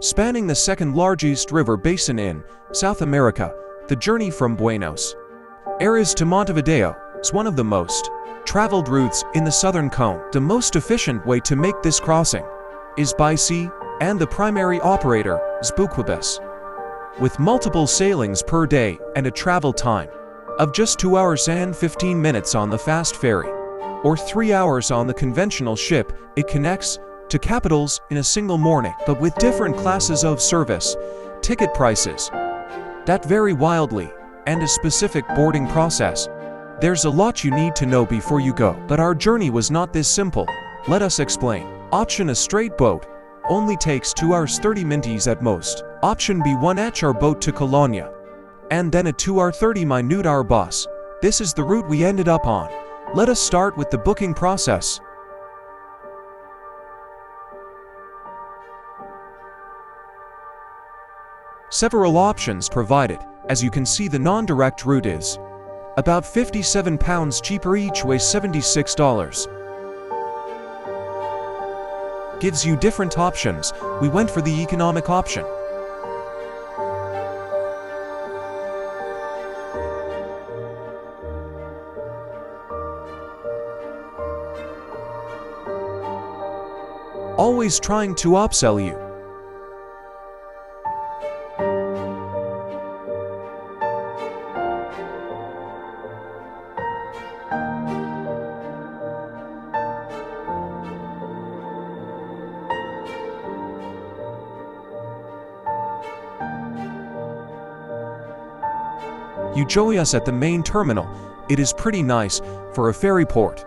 Spanning the second largest river basin in South America, the journey from Buenos Aires to Montevideo is one of the most traveled routes in the southern cone. The most efficient way to make this crossing is by sea, and the primary operator is Buquebus, with multiple sailings per day and a travel time of just 2 hours and 15 minutes on the fast ferry, or 3 hours on the conventional ship. It connects to capitals in a single morning, but with different classes of service, ticket prices that vary wildly, and a specific boarding process. There's a lot you need to know before you go, but our journey was not this simple. Let us explain. Option: a straight boat only takes 2 hours 30 minutes at most. Option B: 1 hour boat to Colonia, and then a 2 hour 30 minute bus. This is the route we ended up on. Let us start with the booking process. Several options provided. As you can see, the non-direct route is about £57 cheaper each way, $76. Gives you different options. We went for the economic option. Always trying to upsell you. You join us at the main terminal. It is pretty nice for a ferry port.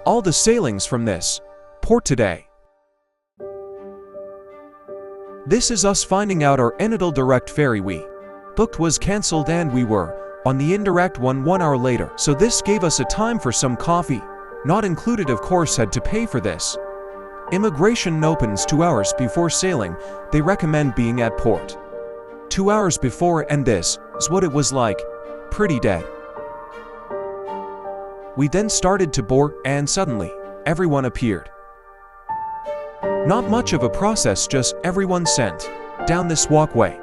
All the sailings from this port today. This is us finding out our Enidal direct ferry we booked was cancelled, and we were on the indirect one 1 hour later. So this gave us a time for some coffee. Not included, of course, had to pay for this. Immigration opens 2 hours before sailing. They recommend being at port 2 hours before, and this is what it was like. Pretty dead. We then started to board, and suddenly, everyone appeared. Not much of a process, just everyone sent down this walkway.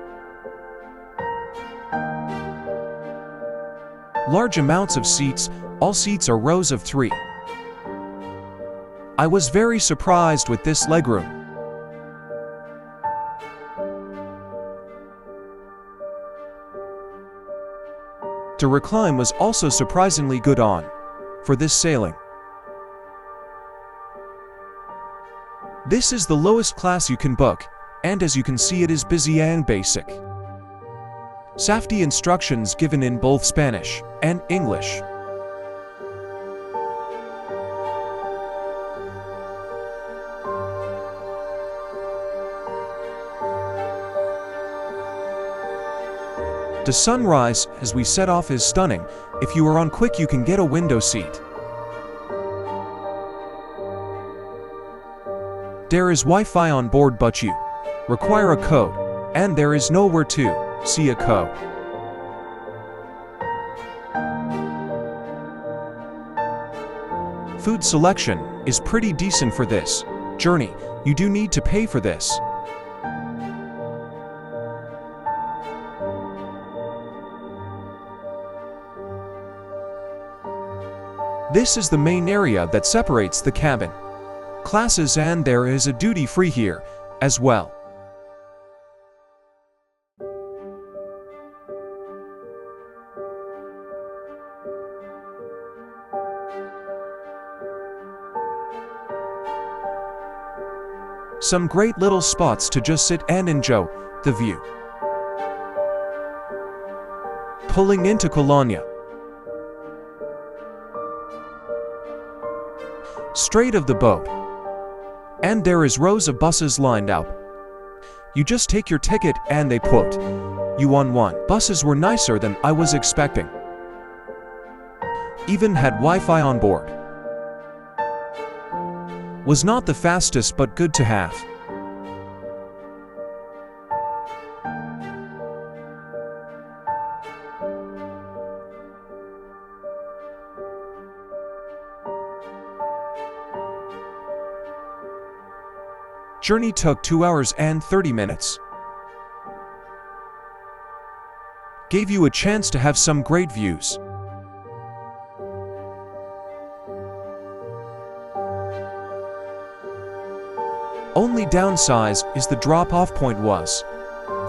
Large amounts of seats. All seats are rows of 3. I was very surprised with this legroom. To recline was also surprisingly good on for this sailing. This is the lowest class you can book, and as you can see, it is busy and basic. Safety instructions given in both Spanish and English. The sunrise as we set off is stunning. If you are on quick, you can get a window seat. There is Wi-Fi on board, but you require a code, and there is nowhere to see a code. Food selection is pretty decent for this journey. You do need to pay for this. This is the main area that separates the cabin classes, and there is a duty-free here as well. Some great little spots to just sit and enjoy the view. Pulling into Colonia. Straight of the boat, and there is rows of buses lined up. You just take your ticket and they put you on one. Buses were nicer than I was expecting. Even had Wi-Fi on board. Was not the fastest, but good to have. Journey took 2 hours and 30 minutes. Gave you a chance to have some great views. Only downside is the drop-off point was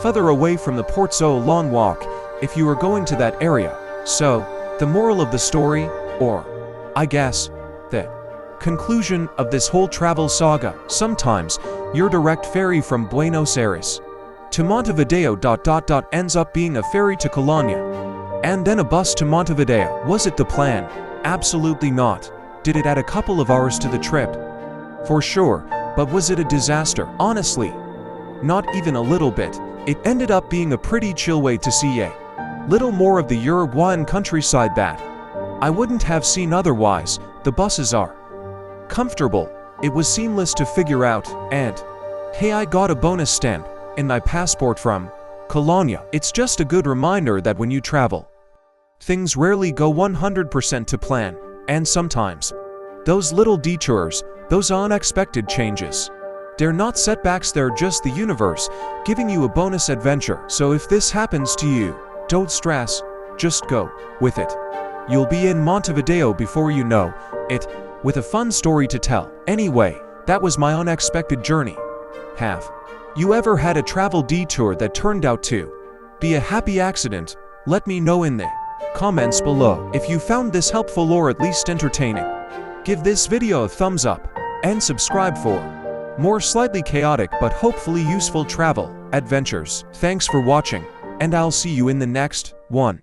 further away from the port, so long walk if you were going to that area. So, the moral of the story, or I guess, the conclusion of this whole travel saga, sometimes your direct ferry from Buenos Aires to Montevideo ends up being a ferry to Colonia, and then a bus to Montevideo. Was it the plan? Absolutely not. Did it add a couple of hours to the trip? For sure, but was it a disaster? Honestly, not even a little bit. It ended up being a pretty chill way to see a little more of the Uruguayan countryside that I wouldn't have seen otherwise. The buses are comfortable, it was seamless to figure out, and hey, I got a bonus stamp in my passport from Colonia. It's just a good reminder that when you travel, things rarely go 100% to plan, and sometimes those little detours, those unexpected changes, they're not setbacks, they're just the universe giving you a bonus adventure. So if this happens to you, don't stress, just go with it. You'll be in Montevideo before you know it, with a fun story to tell. Anyway, that was my unexpected journey. Have you ever had a travel detour that turned out to be a happy accident? Let me know in the comments below. If you found this helpful or at least entertaining, give this video a thumbs up and subscribe for more slightly chaotic but hopefully useful travel adventures. Thanks for watching, and I'll see you in the next one.